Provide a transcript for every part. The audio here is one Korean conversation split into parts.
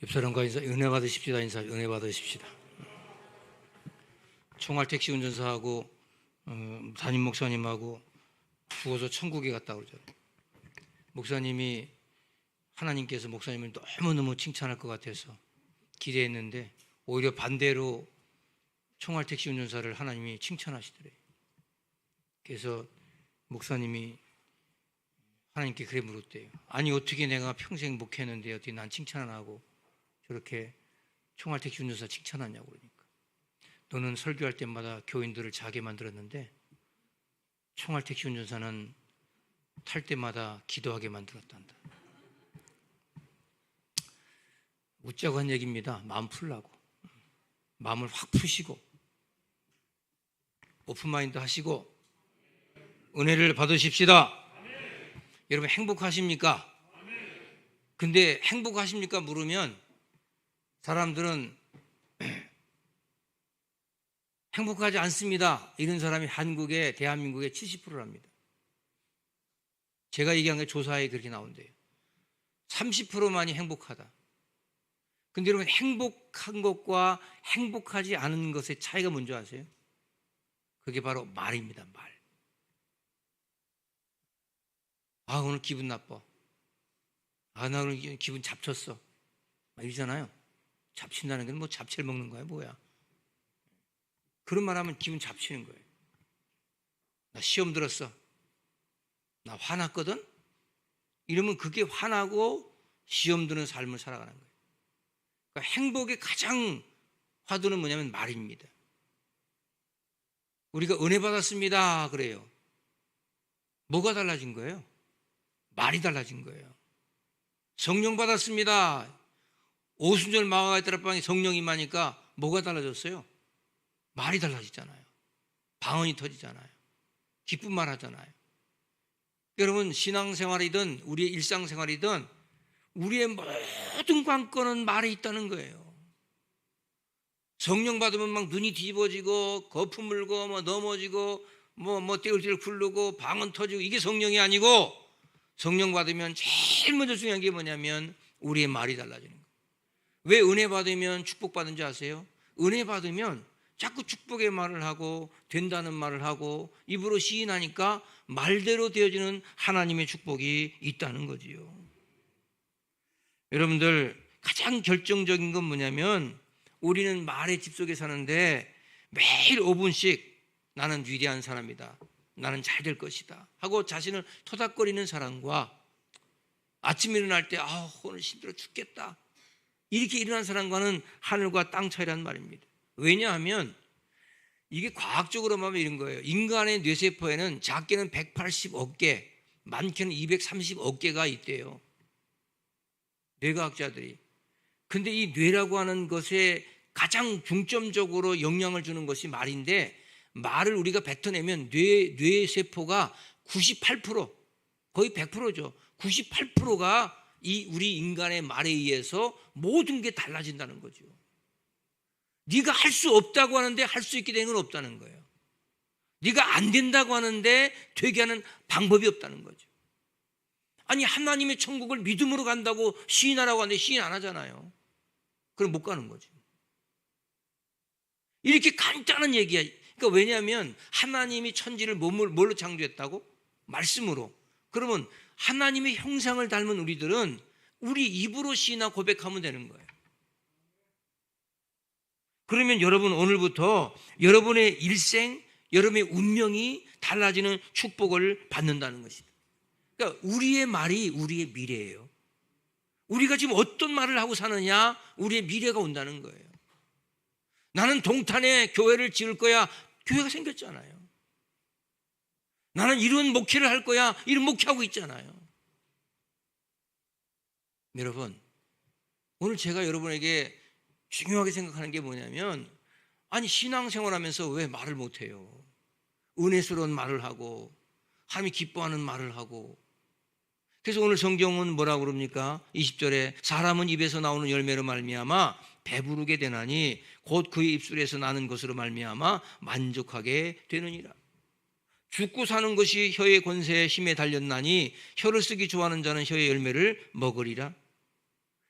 집사람과 인사, 은혜 받으십시다. 인사, 은혜 받으십시다. 총알 택시 운전사하고 담임 목사님하고 죽어서 천국에 갔다 그러죠. 목사님이 하나님께서 목사님을 너무너무 칭찬할 것 같아서 기대했는데 오히려 반대로 총알 택시 운전사를 하나님이 칭찬하시더래요. 그래서 목사님이 하나님께 그래 물었대요. 아니 어떻게 내가 평생 목회했는데 어떻게 난 칭찬 안 하고 저렇게 총알 택시 운전사 칭찬하냐고 그러니까 너는 설교할 때마다 교인들을 자게 만들었는데 총알 택시 운전사는 탈 때마다 기도하게 만들었단다. 웃자고 한 얘기입니다. 마음 풀라고. 마음을 확 푸시고 오픈마인드 하시고 은혜를 받으십시다. 여러분 행복하십니까? 근데 행복하십니까? 물으면 사람들은 행복하지 않습니다. 이런 사람이 한국에 대한민국의 70%랍니다. 제가 얘기한 게 조사에 그렇게 나온대요. 30%만이 행복하다. 근데 여러분 행복한 것과 행복하지 않은 것의 차이가 뭔지 아세요? 그게 바로 말입니다. 말. 아 오늘 기분 나빠. 아 나 오늘 기분 잡쳤어. 막 이러잖아요. 잡친다는 게 뭐 잡채를 먹는 거야 뭐야. 그런 말 하면 기분 잡치는 거예요. 나 시험 들었어. 나 화났거든. 이러면 그게 화나고 시험 드는 삶을 살아가는 거예요. 그러니까 행복의 가장 화두는 뭐냐면 말입니다. 우리가 은혜 받았습니다 그래요. 뭐가 달라진 거예요? 말이 달라진 거예요. 성령 받았습니다. 오순절 마가의 다락방에 성령이 임하니까 뭐가 달라졌어요? 말이 달라지잖아요. 방언이 터지잖아요. 기쁜 말 하잖아요. 여러분 신앙생활이든 우리의 일상생활이든 우리의 모든 관건은 말에 있다는 거예요. 성령 받으면 막 눈이 뒤집어지고 거품 물고 뭐 넘어지고 뭐 떼울떼울 굴르고 방언 터지고 이게 성령이 아니고 성령 받으면 제일 먼저 중요한 게 뭐냐면 우리의 말이 달라지는 거예요. 왜 은혜 받으면 축복받는지 아세요? 은혜 받으면 자꾸 축복의 말을 하고 된다는 말을 하고 입으로 시인하니까 말대로 되어지는 하나님의 축복이 있다는 거지요. 여러분들 가장 결정적인 건 뭐냐면 우리는 말의 집 속에 사는데 매일 5분씩 나는 위대한 사람이다. 나는 잘 될 것이다. 하고 자신을 토닥거리는 사람과 아침에 일어날 때 오늘 힘들어 죽겠다. 이렇게 일어난 사람과는 하늘과 땅 차이란 말입니다. 왜냐하면 이게 과학적으로 말하면 이런 거예요. 인간의 뇌세포에는 작게는 180억 개, 많게는 230억 개가 있대요. 뇌과학자들이. 근데 이 뇌라고 하는 것에 가장 중점적으로 영향을 주는 것이 말인데 말을 우리가 뱉어내면 뇌세포가 98% 거의 100%죠. 98%가 이 우리 인간의 말에 의해서 모든 게 달라진다는 거죠. 네가 할 수 없다고 하는데 할 수 있게 되는 건 없다는 거예요. 네가 안 된다고 하는데 되게 하는 방법이 없다는 거죠. 아니 하나님의 천국을 믿음으로 간다고 시인하라고 하는데 시인 안 하잖아요. 그럼 못 가는 거죠. 이렇게 간단한 얘기야. 그러니까 왜냐하면 하나님이 천지를 뭘로 창조했다고? 말씀으로. 그러면 하나님의 형상을 닮은 우리들은 우리 입으로 시인하고 고백하면 되는 거예요. 그러면 여러분 오늘부터 여러분의 일생, 여러분의 운명이 달라지는 축복을 받는다는 것이다. 그러니까 우리의 말이 우리의 미래예요. 우리가 지금 어떤 말을 하고 사느냐, 우리의 미래가 온다는 거예요. 나는 동탄에 교회를 지을 거야. 교회가 생겼잖아요. 나는 이런 목회를 할 거야. 이런 목회하고 있잖아요. 여러분, 오늘 제가 여러분에게 중요하게 생각하는 게 뭐냐면 아니 신앙생활 하면서 왜 말을 못해요? 은혜스러운 말을 하고 하나님이 기뻐하는 말을 하고. 그래서 오늘 성경은 뭐라고 그럽니까? 20절에 사람은 입에서 나오는 열매로 말미암아 배부르게 되나니 곧 그의 입술에서 나는 것으로 말미암아 만족하게 되느니라. 죽고 사는 것이 혀의 권세에 힘에 달렸나니 혀를 쓰기 좋아하는 자는 혀의 열매를 먹으리라.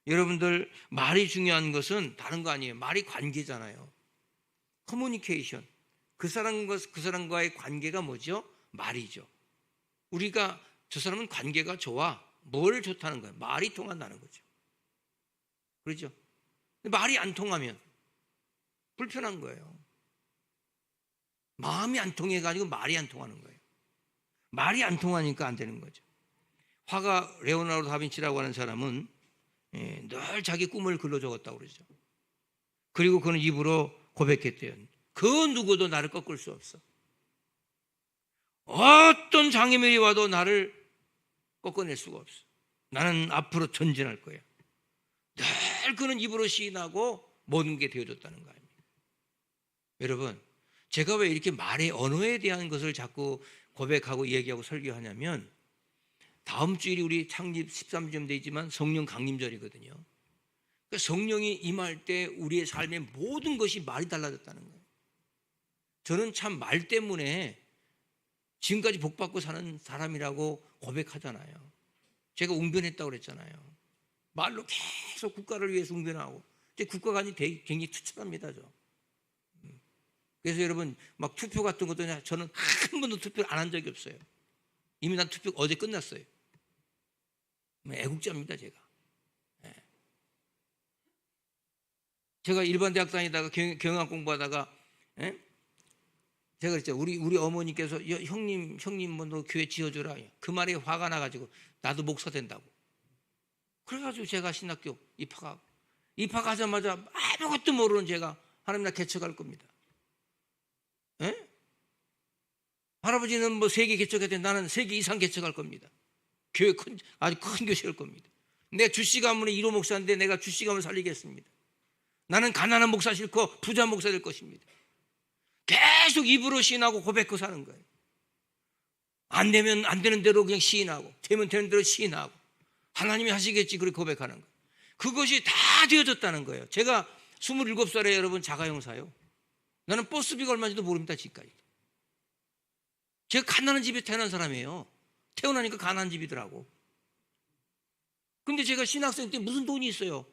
여러분들 말이 중요한 것은 다른 거 아니에요. 말이 관계잖아요. 커뮤니케이션. 그 사람과의 관계가 뭐죠? 말이죠. 우리가 저 사람은 관계가 좋아. 뭘 좋다는 거예요? 말이 통한다는 거죠. 그렇죠? 말이 안 통하면 불편한 거예요. 마음이 안 통해가지고 말이 안 통하는 거예요. 말이 안 통하니까 안 되는 거죠. 화가 레오나르도 다빈치라고 하는 사람은 늘 자기 꿈을 글로 적었다고 그러죠. 그리고 그는 입으로 고백했대요. 그 누구도 나를 꺾을 수 없어. 어떤 장애물이 와도 나를 꺾어낼 수가 없어. 나는 앞으로 전진할 거야. 늘 그는 입으로 시인하고 모든 게 되어줬다는 거 아닙니까? 여러분, 제가 왜 이렇게 말의 언어에 대한 것을 자꾸 고백하고 얘기하고 설교하냐면, 다음 주일이 우리 창립 13주년 되지만 성령 강림절이거든요. 그러니까 성령이 임할 때 우리의 삶의 모든 것이 말이 달라졌다는 거예요. 저는 참 말 때문에 지금까지 복받고 사는 사람이라고 고백하잖아요. 제가 웅변했다고 그랬잖아요. 말로 계속 국가를 위해서 웅변하고, 이제 국가가 굉장히 투철합니다. 그래서 여러분, 막 투표 같은 것도 저는 한 번도 투표를 안 한 적이 없어요. 이미 난 투표 어제 끝났어요. 애국자입니다, 제가. 제가 일반 대학 다니다가 경영학 공부하다가, 제가 그랬죠. 우리 어머니께서 형님 뭐 너 교회 지어주라. 그 말에 화가 나가지고 나도 목사 된다고. 그래가지고 제가 신학교 입학하자마자 아무것도 모르는 제가 하나님 나 개척할 겁니다. 할아버지는 뭐 3개 개척해야 돼. 나는 3개 이상 개척할 겁니다. 교회 아주 큰 교회 할 겁니다. 내가 주씨 가문의 1호 목사인데 내가 주씨 가문을 살리겠습니다. 나는 가난한 목사 싫고 부자 목사 될 것입니다. 계속 입으로 시인하고 고백하고 사는 거예요. 안 되면 안 되는 대로 그냥 시인하고, 되면 되는 대로 시인하고, 하나님이 하시겠지 그렇게 고백하는 거예요. 그것이 다 되어졌다는 거예요. 제가 27살에 여러분 자가용사요. 나는 버스비가 얼마인지도 모릅니다. 지금까지. 제가 가난한 집에 태어난 사람이에요. 태어나니까 가난한 집이더라고. 근데 제가 신학생 때 무슨 돈이 있어요?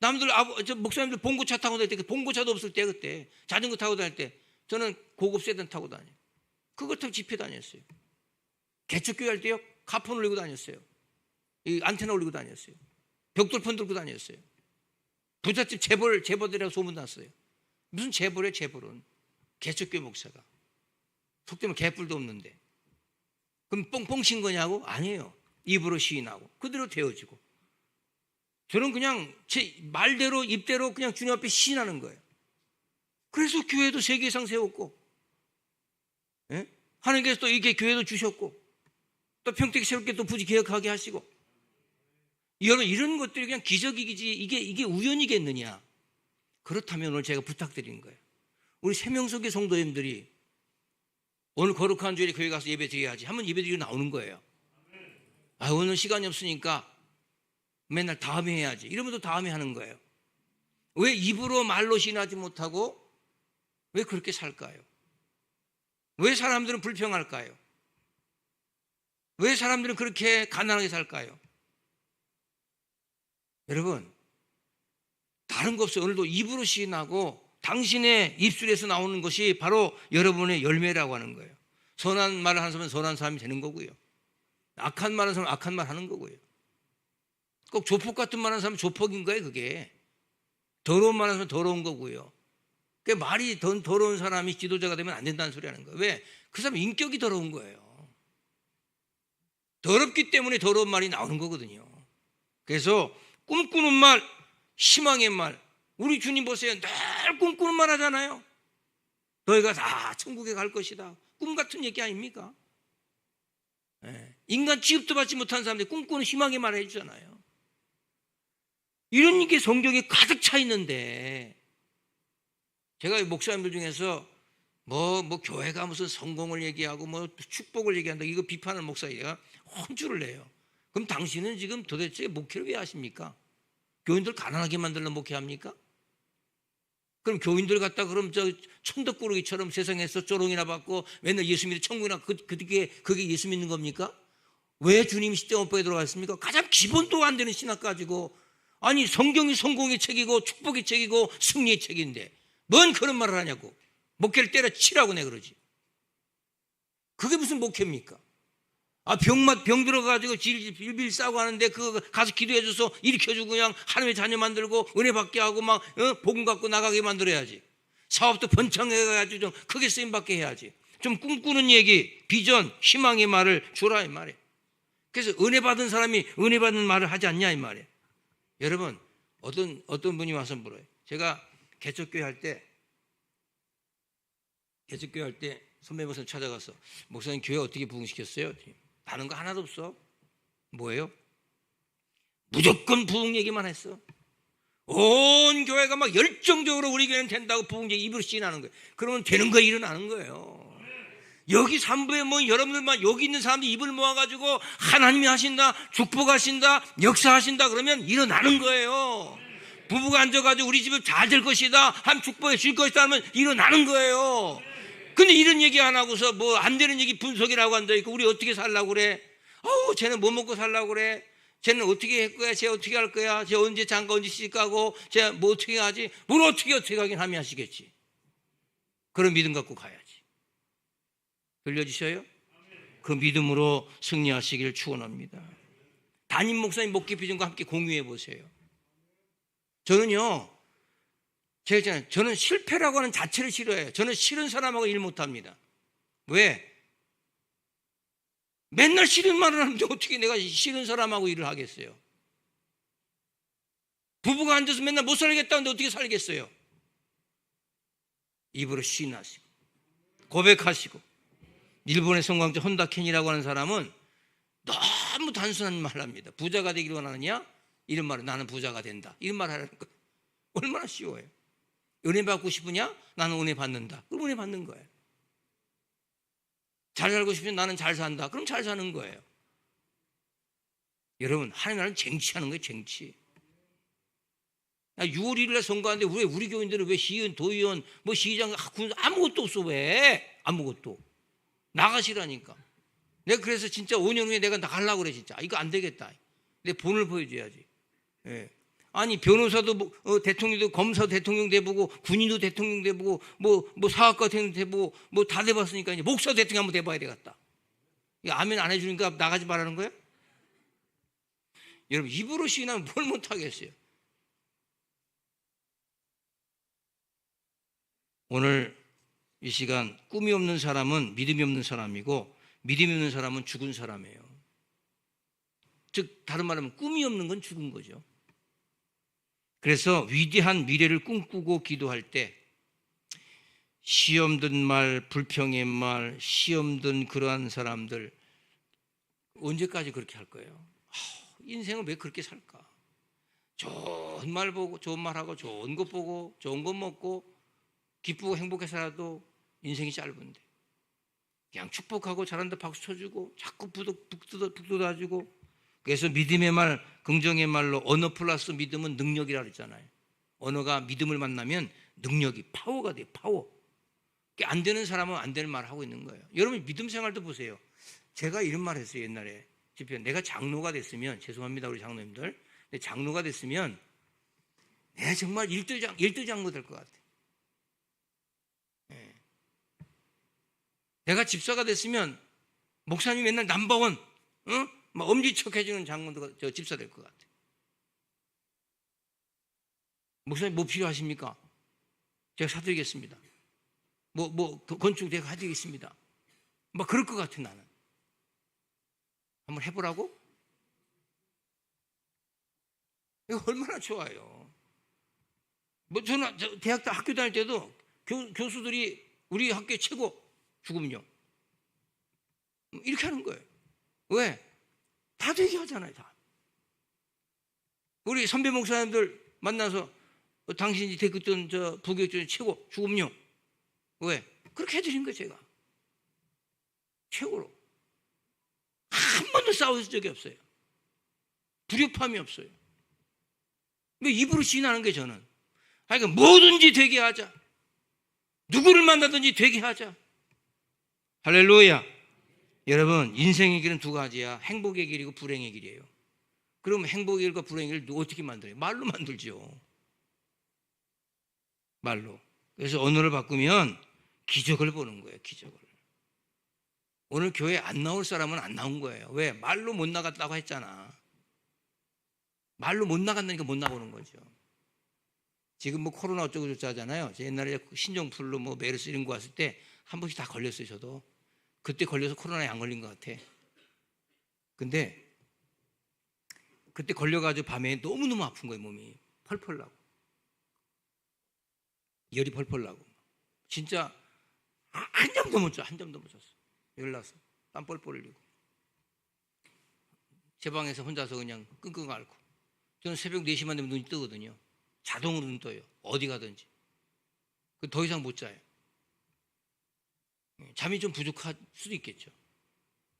남들 목사님들 봉고차 타고 다닐 때, 봉고차도 없을 때, 그때 자전거 타고 다닐 때 저는 고급 세단 타고 다녀요. 그거 타고 집회 다녔어요. 개척교회 할 때요, 카폰 올리고 다녔어요. 이 안테나 올리고 다녔어요. 벽돌폰 들고 다녔어요. 부잣집 재벌이라고 소문났어요. 무슨 재벌이에요? 재벌은 개척교회 목사가. 속되면 개뿔도 없는데. 그럼 뻥뻥 친 거냐고? 아니에요. 입으로 시인하고 그대로 되어지고. 저는 그냥 제 말대로 입대로 그냥 주님 앞에 시인하는 거예요. 그래서 교회도 3개 이상 세웠고, 하나님께서 또 이렇게 교회도 주셨고, 또 평택 새롭게 또 부지 개혁하게 하시고. 여러분, 이런 것들이 그냥 기적이지 이게 우연이겠느냐? 그렇다면 오늘 제가 부탁드리는 거예요. 우리 세명석의 성도님들이 오늘 거룩한 주일에 교회 가서 예배 드려야지 하면 예배 드리고 나오는 거예요. 오늘 시간이 없으니까 맨날 다음에 해야지 이러면서 다음에 하는 거예요. 왜 입으로 말로 시인하지 못하고 왜 그렇게 살까요? 왜 사람들은 불평할까요? 왜 사람들은 그렇게 가난하게 살까요? 여러분, 다른 거 없어요. 오늘도 입으로 시인하고 당신의 입술에서 나오는 것이 바로 여러분의 열매라고 하는 거예요. 선한 말을 하는 사람은 선한 사람이 되는 거고요. 악한 말 하는 사람은 악한 말 하는 거고요. 꼭 조폭 같은 말 하는 사람은 조폭인 거예요. 그게 더러운 말 하는 사람은 더러운 거고요. 그러니까 말이 더러운 사람이 지도자가 되면 안 된다는 소리 하는 거예요. 왜? 그 사람 인격이 더러운 거예요. 더럽기 때문에 더러운 말이 나오는 거거든요. 그래서 꿈꾸는 말, 희망의 말, 우리 주님 보세요. 늘 꿈꾸는 말 하잖아요. 너희가 다 천국에 갈 것이다. 꿈 같은 얘기 아닙니까? 인간 취급도 받지 못한 사람들이 꿈꾸는 희망의 말을 해주잖아요. 이런 게 성경에 가득 차 있는데, 제가 목사님들 중에서 뭐 교회가 무슨 성공을 얘기하고 뭐 축복을 얘기한다 이거 비판하는 목사가 혼쭐을 내요. 그럼 당신은 지금 도대체 목회를 왜 하십니까? 교인들 가난하게 만들려 목회합니까? 그럼 교인들 갖다 그럼 저 천덕꾸러기처럼 세상에서 조롱이나 받고 맨날 예수 믿는 천국이나 그게 예수 믿는 겁니까? 왜 주님이 십자가 못 박에 들어갔습니까? 가장 기본도 안 되는 신학 가지고 아니 성경이 성공의 책이고 축복의 책이고 승리의 책인데 뭔 그런 말을 하냐고. 목회를 때려치라고 내가 그러지. 그게 무슨 목회입니까? 병 들어가지고 빌빌 싸고 하는데 그거 가서 기도해줘서 일으켜주고 그냥 하나님의 자녀 만들고 은혜 받게 하고 막 복음 갖고 나가게 만들어야지. 사업도 번창해가지고 좀 크게 쓰임받게 해야지. 좀 꿈꾸는 얘기, 비전, 희망의 말을 주라 이 말이에요. 그래서 은혜 받은 사람이 은혜 받는 말을 하지 않냐 이 말이에요. 여러분 어떤 분이 와서 물어요. 제가 개척교회 할 때 선배 목사님 찾아가서 목사님 교회 어떻게 부흥시켰어요? 다른 거 하나도 없어. 뭐예요? 무조건 부흥 얘기만 했어. 온 교회가 막 열정적으로 우리 교회는 된다고 부흥 얘기 입으로 시인하는 거예요. 그러면 되는 거 일어나는 거예요. 여기 3부에 뭐 여러분들만 여기 있는 사람들 입을 모아가지고 하나님이 하신다, 축복하신다, 역사하신다 그러면 일어나는 거예요. 부부가 앉아가지고 우리 집은 잘 될 것이다, 한 축복해 줄 것이다 하면 일어나는 거예요. 근데 이런 얘기 안 하고서 뭐 안 되는 얘기 분석이라고 앉아있고 우리 어떻게 살라고 그래? 쟤는 뭐 먹고 살라고 그래? 쟤는 어떻게 할 거야? 쟤 어떻게 할 거야? 쟤 언제 장가 언제 시집 가고 쟤 뭐 어떻게 하지? 뭘 어떻게 하긴 함이 하시겠지. 그런 믿음 갖고 가야지. 들려주셔요? 그 믿음으로 승리하시기를 축원합니다. 담임 목사님 목회 비전과 함께 공유해 보세요. 저는요, 제가 있잖아요. 저는 실패라고 하는 자체를 싫어해요. 저는 싫은 사람하고 일 못합니다. 왜? 맨날 싫은 말을 하는데 어떻게 내가 싫은 사람하고 일을 하겠어요? 부부가 앉아서 맨날 못 살겠다는데 어떻게 살겠어요? 입으로 시인하시고 고백하시고. 일본의 성광자 혼다켄이라고 하는 사람은 너무 단순한 말을 합니다. 부자가 되기를 원하느냐? 이런 말은 나는 부자가 된다. 이런 말 하라는 거예요. 얼마나 쉬워요. 은혜 받고 싶으냐? 나는 은혜 받는다. 그럼 은혜 받는 거예요. 잘 살고 싶으면 나는 잘 산다. 그럼 잘 사는 거예요. 여러분, 하나님 나라는 쟁취하는 거예요. 쟁취. 6월 1일에 선거하는데 왜 우리 교인들은 왜 시의원, 도의원, 뭐 시의장 아무것도 없어. 왜? 아무것도. 나가시라니까. 내가 그래서 진짜 5년 후에 내가 나가려고 그래. 진짜 이거 안 되겠다. 내 본을 보여줘야지. 예. 아니 변호사도 대통령도 검사 대통령 돼보고 군인도 대통령 돼보고 뭐 사학과 대통령 돼보고 뭐 다 돼봤으니까 이제 목사 대통령 한번 돼봐야 되겠다. 이거 아멘 안 해주니까 나가지 말라는 거예요? 여러분 입으로 시인하면 뭘 못하겠어요. 오늘 이 시간 꿈이 없는 사람은 믿음이 없는 사람이고 믿음이 없는 사람은 죽은 사람이에요. 즉 다른 말하면 꿈이 없는 건 죽은 거죠. 그래서 위대한 미래를 꿈꾸고 기도할 때 시험 든 말, 불평의 말, 시험 든 그러한 사람들 언제까지 그렇게 할 거예요? 인생은 왜 그렇게 살까? 좋은 말 보고 좋은 말하고 좋은 것 보고 좋은 것 먹고 기쁘고 행복해서라도 인생이 짧은데 그냥 축복하고 잘한다 박수 쳐주고 자꾸 북돋아주고. 그래서 믿음의 말, 긍정의 말로 언어 플러스 믿음은 능력이라 그랬잖아요. 언어가 믿음을 만나면 능력이 파워가 돼요. 파워. 안 되는 사람은 안 되는 말을 하고 있는 거예요. 여러분 믿음 생활도 보세요. 제가 이런 말 했어요. 옛날에 집회 내가 장로가 됐으면, 죄송합니다 우리 장로님들, 장로가 됐으면 내가 정말 일도장로 될 것 같아. 네. 내가 집사가 됐으면 목사님이 맨날 넘버원, 막 엄지척 해주는 장로도 저 집사 될 것 같아. 목사님 뭐 필요하십니까? 제가 사드리겠습니다. 건축 제가 해드리겠습니다. 막 그럴 것 같아 나는. 한번 해보라고? 이거 얼마나 좋아요. 저는 대학 학교 다닐 때도 교수들이 우리 학교의 최고 죽음요. 이렇게 하는 거예요. 왜? 다 되게 하잖아요. 다. 우리 선배 목사님들 만나서 당신이 대학교던 부교육전 최고 죽음요. 왜? 그렇게 해드린 거예요. 제가 최고로. 한 번도 싸운 적이 없어요. 불협함이 없어요. 왜 입으로 시인하는 게 저는. 그러니까 뭐든지 되게 하자. 누구를 만나든지 되게 하자. 할렐루야. 여러분 인생의 길은 두 가지야. 행복의 길이고 불행의 길이에요. 그럼 행복의 일과 불행의 일을 어떻게 만들어요? 말로 만들죠. 말로. 그래서 언어를 바꾸면 기적을 보는 거예요. 기적을. 오늘 교회 안 나올 사람은 안 나온 거예요. 왜? 말로 못 나갔다고 했잖아. 말로 못 나간다니까 못 나오는 거죠. 지금 뭐 코로나 어쩌고 저쩌고 하잖아요. 옛날에 신종플루 뭐 메르스 이런 거 왔을 때 한 번씩 다 걸렸어요. 저도. 그때 걸려서 코로나에 안 걸린 것 같아. 근데 그때 걸려가지고 밤에 너무너무 아픈 거예요. 몸이 펄펄 나고 열이 펄펄 나고 진짜 한 점도 못 잤어. 한 점도 못 잤어. 열나서 땀 뻘뻘 흘리고 제 방에서 혼자서 그냥 끙끙 앓고. 저는 새벽 4시만 되면 눈이 뜨거든요. 자동으로 눈 떠요. 어디 가든지. 더 이상 못 자요. 잠이 좀 부족할 수도 있겠죠.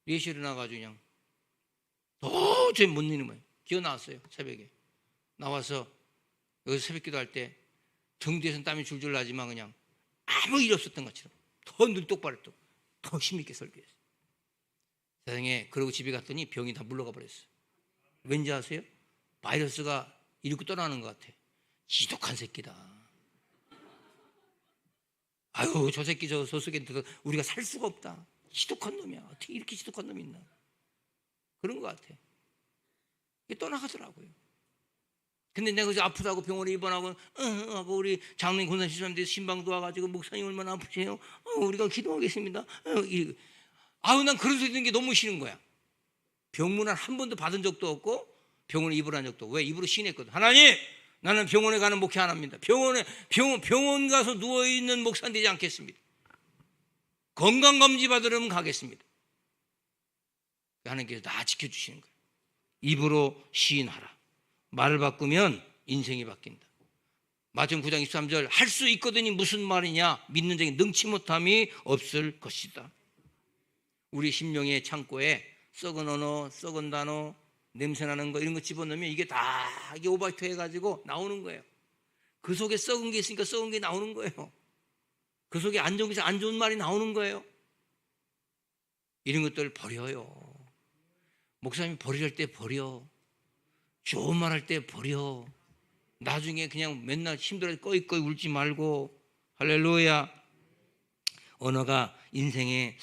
4시에 일어나가지고 그냥 도저히 못 있는 거예요. 기어 나왔어요. 새벽에 나와서 여기서 새벽 기도할 때 등 뒤에서는 땀이 줄줄 나지만 그냥 아무 일 없었던 것처럼 더 눈 똑바로 뜨고 더 힘있게 설교했어요. 세상에. 그러고 집에 갔더니 병이 다 물러가 버렸어요. 왠지 아세요? 바이러스가 이렇게 떠나는 것 같아. 지독한 새끼다. 아유, 저 새끼 저 속에 우리가 살 수가 없다. 지독한 놈이야. 어떻게 이렇게 지독한 놈이 있나. 그런 것 같아. 이게 떠나가더라고요. 근데 내가 그래서 아프다고 병원에 입원하고 하고 우리 장로님 권사 시사님들 신방도 와가지고 목사님 얼마나 아프세요? 우리가 기도하겠습니다. 아유, 난 그런 소리 듣는 게 너무 싫은 거야. 병문안 한 번도 받은 적도 없고 병원에 입원한 적도 없고. 왜? 입으로 시인했거든. 하나님, 나는 병원에 가는 목회 안 합니다. 병원 가서 누워있는 목사 되지 않겠습니다. 건강검진 받으려면 가겠습니다. 하나님께서 다 지켜주시는 거예요. 입으로 시인하라. 말을 바꾸면 인생이 바뀐다. 마태복음 9장 23절 할 수 있거든이 무슨 말이냐. 믿는 자에게 능치 못함이 없을 것이다. 우리 심령의 창고에 썩은 언어, 썩은 단어, 냄새나는 거 이런 거 집어넣으면 이게 다 이게 오버히트 해가지고 나오는 거예요. 그 속에 썩은 게 있으니까 썩은 게 나오는 거예요. 그 속에 안 좋은 게 안 좋은 말이 나오는 거예요. 이런 것들을 버려요. 목사님이 버리할 때 버려. 좋은 말 할 때 버려. 나중에 그냥 맨날 힘들어 꺼이꺼이 울지 말고. 할렐루야. 언어가 인생의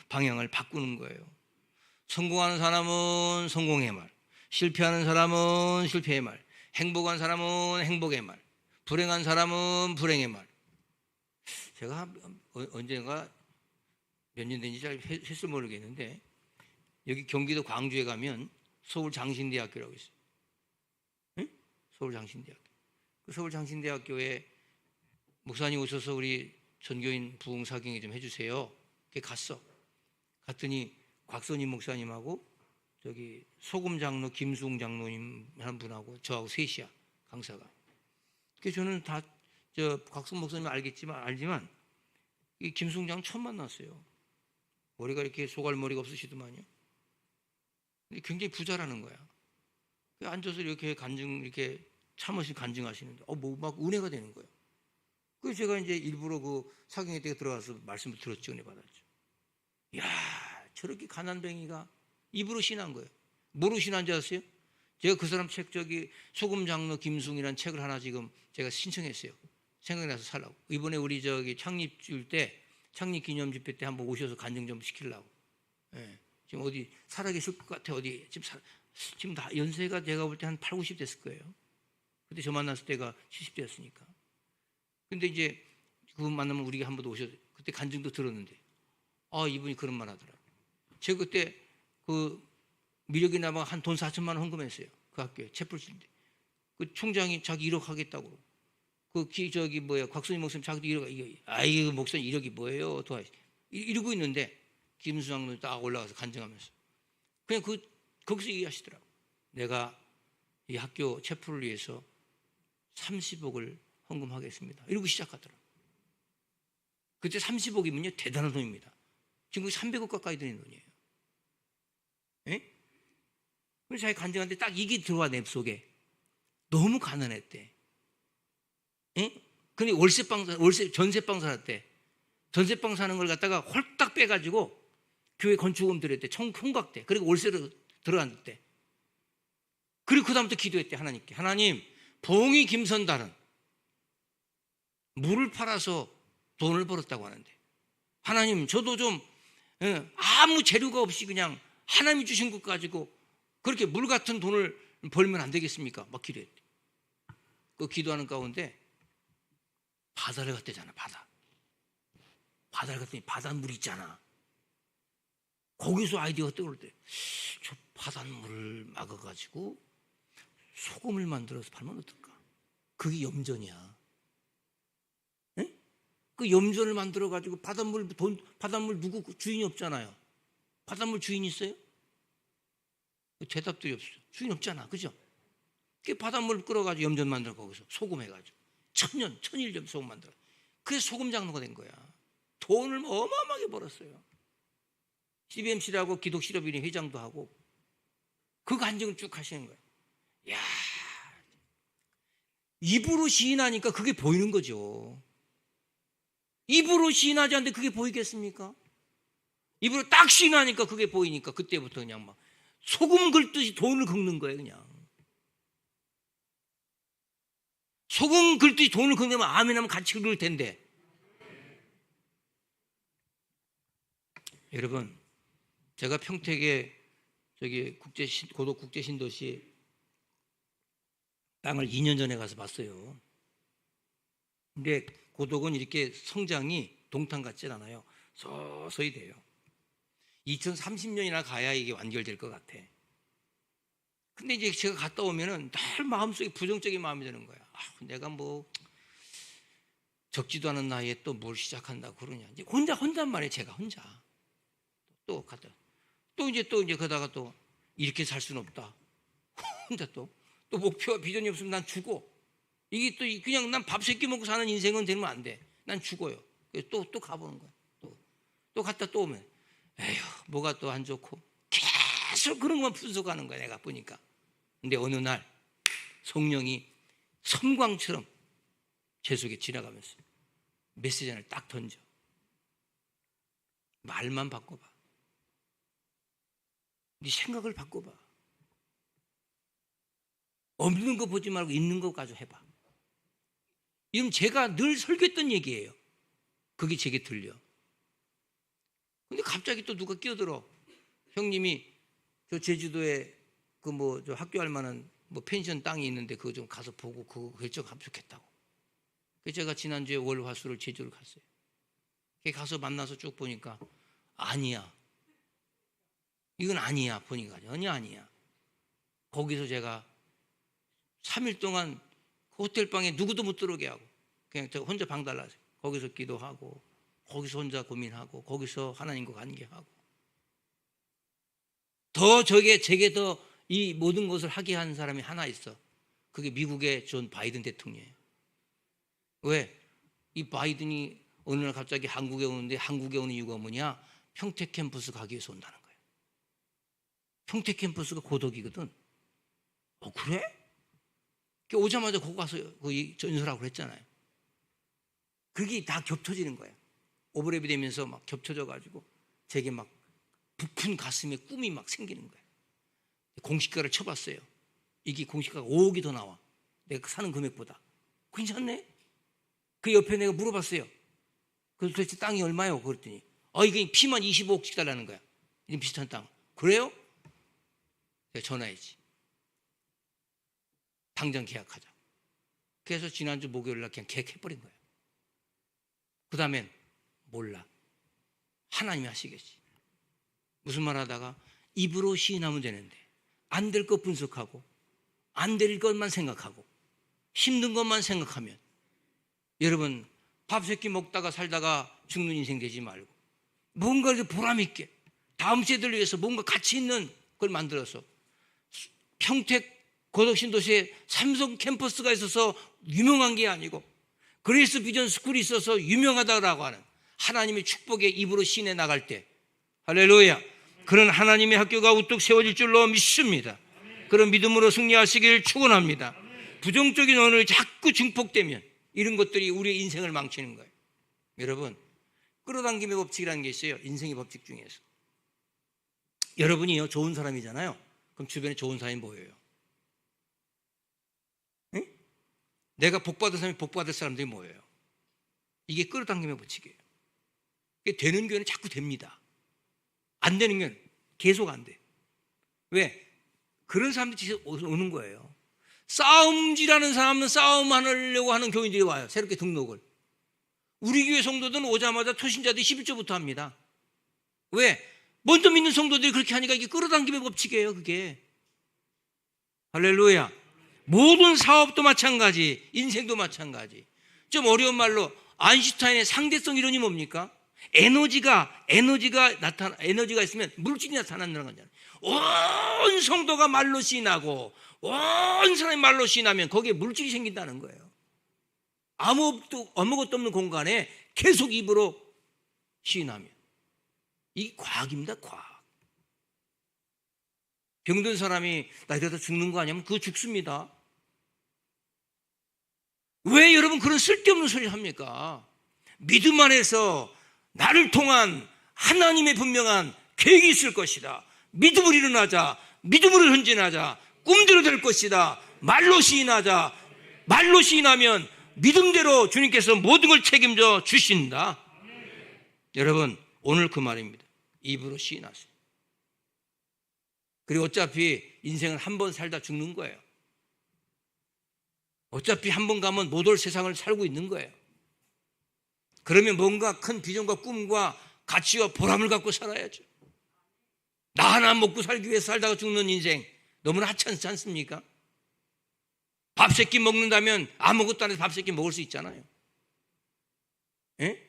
방향을 바꾸는 거예요. 성공하는 사람은 성공의 말, 실패하는 사람은 실패의 말, 행복한 사람은 행복의 말, 불행한 사람은 불행의 말. 제가 언젠가 몇 년 된지 잘 했을 모르겠는데 여기 경기도 광주에 가면 서울장신대학교라고 있어요. 응? 서울장신대학교. 그 서울장신대학교에 목사님 오셔서 우리 전교인 부흥사경회 좀 해주세요. 갔어. 갔더니 곽선임 목사님하고 저기 소금 장로 김수웅 장로님 한 분하고 저하고 셋이야 강사가. 그래서 저는 다 저 곽선 목사님 알지만 이 김수웅 장로 처음 만났어요. 머리가 이렇게 소갈머리가 없으시더만요. 근데 굉장히 부자라는 거야. 앉아서 이렇게 이렇게 참으시 간증하시는데 뭐 막 은혜가 되는 거예요. 그래서 제가 이제 일부러 그 사경회 때 들어가서 말씀을 들었죠. 은혜 받았죠. 이야, 저렇게 가난뱅이가 입으로 신한 거예요. 뭐로 신한 줄 아세요? 제가 그 사람 책 저기 소금 장로 김승이라는 책을 하나 지금 제가 신청했어요. 생각이 나서 살라고. 이번에 우리 저기 창립주일 때 창립 기념 집회 때 한번 오셔서 간증 좀 시키려고. 예. 지금 어디 살아계실 것 같아. 어디 지금 다 연세가 제가 볼 때 한 8, 90 됐을 거예요. 그때 저 만났을 때가 70대였으니까. 근데 이제 그분 만나면 우리가 한 번도 오셔서 그때 간증도 들었는데 이분이 그런 말 하더라고요. 제가 그때 그 미력이 남아 한 돈 4천만 원 헌금했어요. 그 학교에 채플실인데 그 총장이 자기 1억 하겠다고. 곽선임 목사님 자기도 1억. 아이고 목사님 1억이 뭐예요? 이러고 있는데 김수장로 딱 올라가서 간증하면서 그냥 거기서 얘기하시더라고. 내가 이 학교 채플을 위해서 30억을 헌금하겠습니다. 이러고 시작하더라고. 그때 30억이면요 대단한 돈입니다. 지금 300억 가까이 되는 돈이에요. 예? 그래서 자기 간증하는데 딱 이게 들어와 내 속에. 너무 가난했대. 예? 근데 전세방 살았대. 전세방 사는 걸 갖다가 홀딱 빼가지고 교회 건축금 들였대. 총각 때. 그리고 월세로 들어갔대. 그리고 그 다음부터 기도했대. 하나님께. 하나님, 봉이 김선달은 물을 팔아서 돈을 벌었다고 하는데, 하나님 저도 좀 아무 재료가 없이 그냥 하나님이 주신 것 가지고 그렇게 물 같은 돈을 벌면 안 되겠습니까? 막 기도했대. 그 기도하는 가운데 바다를 갔대잖아. 바다를 갔더니 바닷물이 있잖아. 거기서 아이디어가 떠오르대. 저 바닷물을 막아가지고 소금을 만들어서 팔면 어떨까? 그게 염전이야. 에? 그 염전을 만들어가지고 바닷물 누구 주인이 없잖아요. 바닷물 주인 있어요? 대답들이 없어. 주인 없잖아. 그죠? 그 바닷물 끌어가지고 염전 만들어 거기서 소금 해가지고 천일염 소금 만들어. 그래서 소금 장로가 된 거야. 돈을 어마어마하게 벌었어요. CBMC라고 기독실업인회 회장도 하고 그 간증을 쭉 하시는 거예요. 야, 입으로 시인하니까 그게 보이는 거죠. 입으로 시인하지 않는데 그게 보이겠습니까? 입으로 딱 시인하니까 그게 보이니까 그때부터 그냥 막 소금 긁듯이 돈을 긁는 거예요. 그냥 소금 긁듯이 돈을 긁으면 아멘하면 같이 긁을 텐데. 여러분, 제가 평택에 저기 고독 국제신도시 땅을 2년 전에 가서 봤어요. 근데 고독은 이렇게 성장이 동탄 같진 않아요. 서서히 돼요. 2030년이나 가야 이게 완결될 것 같아. 근데 이제 제가 갔다 오면은 늘 마음속에 부정적인 마음이 드는 거야. 내가 뭐 적지도 않은 나이에 또 뭘 시작한다고 그러냐. 이제 혼자란 말이에요. 제가 혼자. 또 갔다. 또 이제 그러다가 또 이렇게 살 수는 없다. 혼자 또 목표와 비전이 없으면 난 죽어. 이게 또 그냥 난 밥 세 끼 먹고 사는 인생은 되면 안 돼. 난 죽어요. 또 가보는 거야. 또 갔다 또 오면 에휴 뭐가 또 안 좋고 계속 그런 것만 분석하는 거야. 내가 보니까. 근데 어느 날 성령이 섬광처럼 제 속에 지나가면서 메시지 하나를 딱 던져. 말만 바꿔봐. 네 생각을 바꿔봐. 없는 거 보지 말고 있는 거 가지고 해봐. 이건 제가 늘 설교했던 얘기예요. 그게 제게 들려. 근데 갑자기 또 누가 끼어들어. 형님이 저 제주도에 저 학교 할 만한 펜션 땅이 있는데 그거 좀 가서 보고 그거 결정하면 좋겠다고. 그래서 제가 지난주에 월, 화, 수를 제주를 갔어요. 가서 만나서 쭉 보니까 아니야. 이건 아니야. 보니까 전혀 아니야. 거기서 제가 3일 동안 호텔방에 누구도 못 들어오게 하고 그냥 저 혼자 방 달라서 거기서 기도하고 거기서 혼자 고민하고 거기서 하나님과 관계하고 더 제게 더 이 모든 것을 하게 한 사람이 하나 있어. 그게 미국의 존 바이든 대통령이에요. 왜? 이 바이든이 어느 날 갑자기 한국에 오는데 한국에 오는 이유가 뭐냐? 평택 캠퍼스 가기 위해서 온다는 거예요. 평택 캠퍼스가 고덕이거든. 그래? 오자마자 거기 가서 전설하고 그랬잖아요. 그게 다 겹쳐지는 거예요. 오버랩이 되면서 막 겹쳐져가지고 제게 막 부푼 가슴에 꿈이 막 생기는 거예요. 공시가를 쳐봤어요. 이게 공시가가 5억이 더 나와. 내가 사는 금액보다. 괜찮네? 그 옆에 내가 물어봤어요. 그래서 도대체 땅이 얼마요? 그랬더니 이게 피만 25억씩 달라는 거야. 이런 비슷한 땅. 그래요? 내가 전화했지. 당장 계약하자. 그래서 지난주 목요일 날 그냥 계약해버린 거예요. 그 다음엔 몰라. 하나님이 하시겠지. 무슨 말 하다가 입으로 시인하면 되는데 안 될 것 분석하고 안 될 것만 생각하고 힘든 것만 생각하면 여러분 밥 세 끼 먹다가 살다가 죽는 인생 되지 말고 뭔가 이렇게 보람 있게 다음 세대를 위해서 뭔가 가치 있는 걸 만들어서 평택 고덕신도시에 삼성 캠퍼스가 있어서 유명한 게 아니고 그레이스 비전 스쿨이 있어서 유명하다라고 하는 하나님의 축복의 입으로 시인해 나갈 때 할렐루야 그런 하나님의 학교가 우뚝 세워질 줄로 믿습니다. 그런 믿음으로 승리하시길 축원합니다. 부정적인 언어를 자꾸 증폭되면 이런 것들이 우리의 인생을 망치는 거예요. 여러분 끌어당김의 법칙이라는 게 있어요. 인생의 법칙 중에서 여러분이요 좋은 사람이잖아요. 그럼 주변에 좋은 사람이 보여요. 내가 복받은 사람이 복받을 사람들이 뭐예요? 이게 끌어당김에 붙이게요. 이게 되는 교회는 자꾸 됩니다. 안 되는 교회는 계속 안 돼. 왜? 그런 사람들이 오는 거예요. 싸움질하는 사람은 싸움하려고 하는 교인들이 와요. 새롭게 등록을. 우리 교회 성도들은 오자마자 초신자들이 11조부터 합니다. 왜? 먼저 믿는 성도들이 그렇게 하니까 이게 끌어당김의 법칙이에요. 그게. 할렐루야. 모든 사업도 마찬가지, 인생도 마찬가지. 좀 어려운 말로 아인슈타인의 상대성 이론이 뭡니까? 에너지가 있으면 물질이 나타난다는 거잖아요. 온 성도가 말로 시인하고 온 사람이 말로 시인하면 거기에 물질이 생긴다는 거예요. 아무것도 없는 공간에 계속 입으로 시인하면. 이게 과학입니다. 과학. 병든 사람이 나 이러다 죽는 거 아니면 그거 죽습니다. 왜 여러분 그런 쓸데없는 소리를 합니까? 믿음 안에서 나를 통한 하나님의 분명한 계획이 있을 것이다. 믿음으로 일어나자. 믿음으로 전진하자. 꿈대로 될 것이다. 말로 시인하자. 말로 시인하면 믿음대로 주님께서 모든 걸 책임져 주신다. 여러분 오늘 그 말입니다. 입으로 시인하세요. 그리고 어차피 인생은 한 번 살다 죽는 거예요. 어차피 한 번 가면 못 올 세상을 살고 있는 거예요. 그러면 뭔가 큰 비전과 꿈과 가치와 보람을 갖고 살아야죠. 나 하나 먹고 살기 위해서 살다가 죽는 인생 너무나 하찮지 않습니까? 밥 세 끼 먹는다면 아무것도 안 해서 밥 세 끼 먹을 수 있잖아요. 예?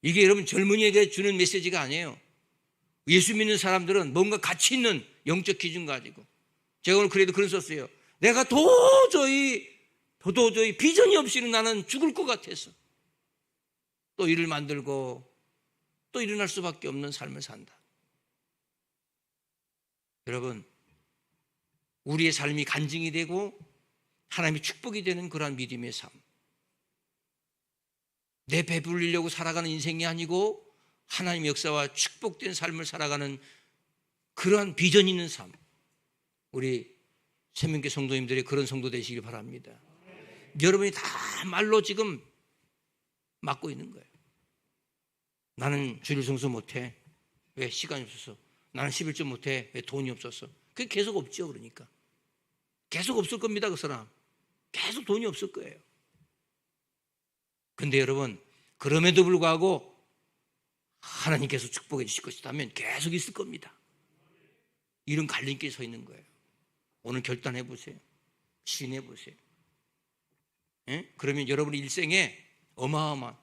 이게 여러분 젊은이에게 주는 메시지가 아니에요. 예수 믿는 사람들은 뭔가 가치 있는 영적 기준 가지고, 제가 오늘 그래도 그런 썼어요. 내가 도저히 비전이 없이는 나는 죽을 것 같아서 또 일을 만들고 또 일어날 수밖에 없는 삶을 산다. 여러분 우리의 삶이 간증이 되고 하나님의 축복이 되는 그러한 믿음의 삶, 내 배불리려고 살아가는 인생이 아니고 하나님의 역사와 축복된 삶을 살아가는 그러한 비전 있는 삶, 우리 새명교 성도님들이 그런 성도 되시길 바랍니다. 여러분이 다 말로 지금 맡고 있는 거예요. 나는 주일 성수 못해. 왜? 시간이 없어서. 나는 11조 못해. 왜? 돈이 없어서. 그게 계속 없죠. 그러니까 계속 없을 겁니다. 그 사람 계속 돈이 없을 거예요. 근데 여러분 그럼에도 불구하고 하나님께서 축복해 주실 것이라면 계속 있을 겁니다. 이런 갈림길에 서 있는 거예요. 오늘 결단해 보세요. 시인해 보세요. 예? 그러면 여러분의 일생에 어마어마한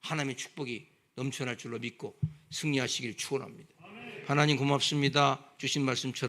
하나님의 축복이 넘쳐날 줄로 믿고 승리하시길 축원합니다. 하나님 고맙습니다. 주신 말씀처럼